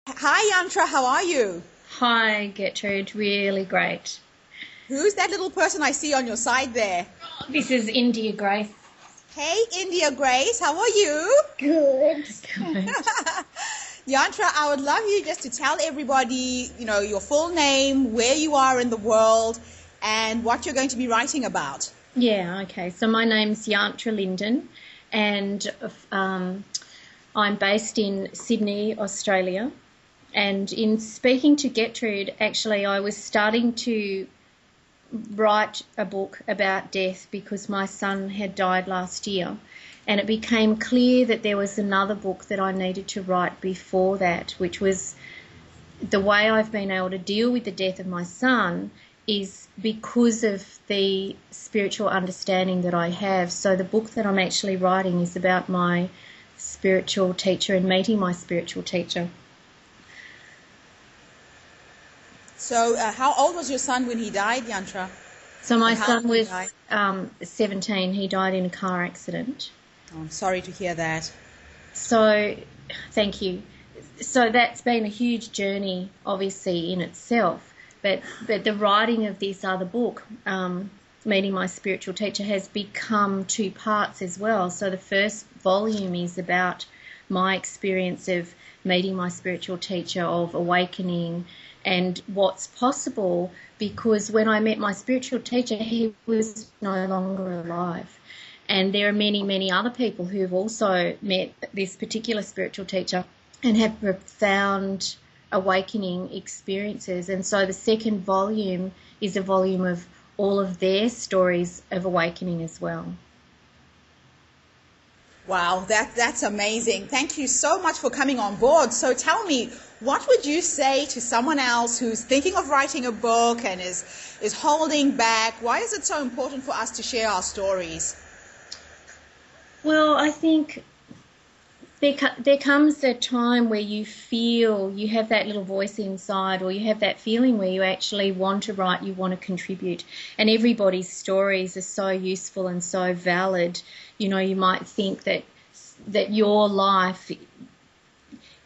Hi, Yantra, how are you? Hi, Gertrude. Really great. Who's that little person I see on your side there? This is India Grace. Hey, India Grace, how are you? Good. Good. Yantra, I would love you just to tell everybody, your full name, where you are in the world, and what you're going to be writing about. Yeah, okay. So my name's Yanta Lindon, and I'm based in Sydney, Australia. And in speaking to Gertrude, actually, I was starting to write a book about death because my son had died last year, and it became clear that there was another book that I needed to write before that, which was the way I've been able to deal with the death of my son is because of the spiritual understanding that I have. So the book that I'm actually writing is about my spiritual teacher and meeting my spiritual teacher. So, how old was your son when he died, Yantra? So my And how son did he was die? 17. He died in a car accident. Oh, I'm sorry to hear that. So, thank you. So that's been a huge journey, obviously, in itself. But the writing of this other book, Meeting My Spiritual Teacher, has become two parts as well. So the first volume is about my experience of meeting my spiritual teacher, of awakening, and what's possible, because when I met my spiritual teacher, he was no longer alive. And there are many, many other people who have also met this particular spiritual teacher and have profound awakening experiences. And so the second volume is a volume of all of their stories of awakening as well. Wow, that's amazing. Thank you so much for coming on board. So tell me, what would you say to someone else who's thinking of writing a book and is holding back? Why is it so important for us to share our stories? Well, I think there comes a time where you feel you have that little voice inside, or you have that feeling where you actually want to write, you want to contribute. And everybody's stories are so useful and so valid. You might think that your life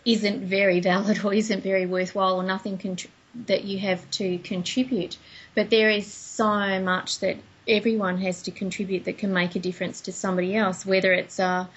isn't very valid or isn't very worthwhile or nothing that you have to contribute. But there is so much that everyone has to contribute that can make a difference to somebody else, whether it's a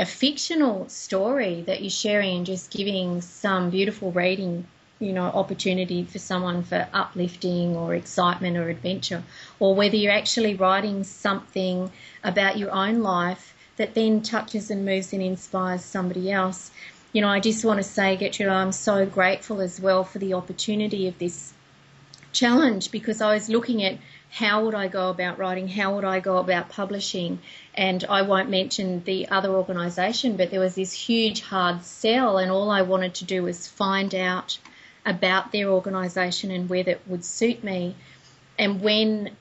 fictional story that you're sharing and just giving some beautiful reading, opportunity for someone for uplifting or excitement or adventure, or whether you're actually writing something about your own life that then touches and moves and inspires somebody else. I just want to say, Gertrude, I'm so grateful as well for the opportunity of this challenge, because I was looking at how would I go about writing, how would I go about publishing, and I won't mention the other organisation, but there was this huge hard sell, and all I wanted to do was find out about their organisation and whether it would suit me. And when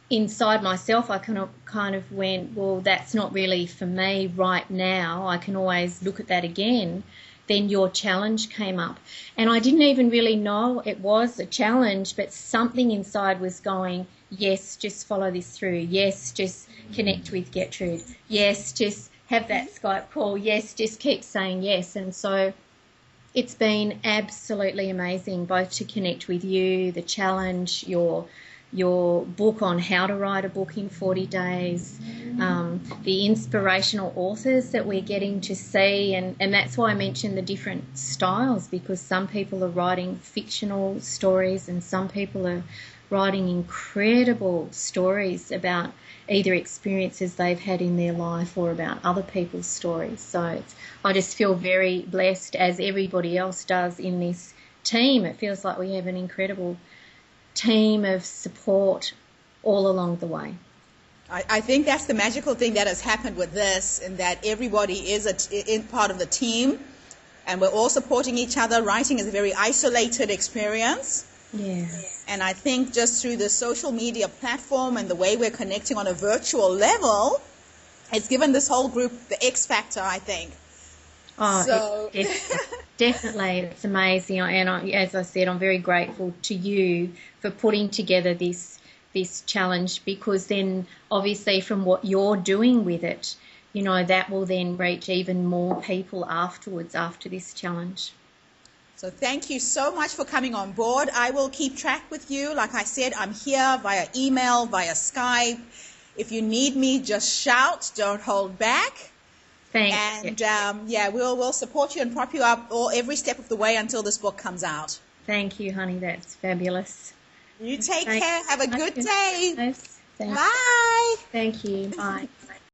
inside myself I kind of went, well, that's not really for me right now, I can always look at that again, then your challenge came up. And I didn't even really know it was a challenge, but something inside was going, yes, just follow this through. Yes, just connect with Gertrude. Yes, just have that Skype call. Yes, just keep saying yes. And so it's been absolutely amazing, both to connect with you, the challenge, your book on how to write a book in 40 days, the inspirational authors that we're getting to see, and that's why I mentioned the different styles, because some people are writing fictional stories and some people are writing incredible stories about either experiences they've had in their life or about other people's stories. So I just feel very blessed, as everybody else does in this team. It feels like we have an incredible team of support all along the way. I think that's the magical thing that has happened with this, in that everybody is in part of the team, and we're all supporting each other. Writing is a very isolated experience. Yeah. And I think just through the social media platform and the way we're connecting on a virtual level, it's given this whole group the X factor, I think. Oh, So, definitely, it's amazing. As I said, I'm very grateful to you for putting together this challenge, because then obviously from what you're doing with it, you know, that will then reach even more people afterwards after this challenge. So thank you so much for coming on board. I will keep track with you. Like I said, I'm here via email, via Skype. If you need me, just shout. Don't hold back. Thanks. And we'll support you and prop you up every step of the way until this book comes out. Thank you, honey. That's fabulous. You take care. Have a good day. Thanks. Bye. Thank you. Bye.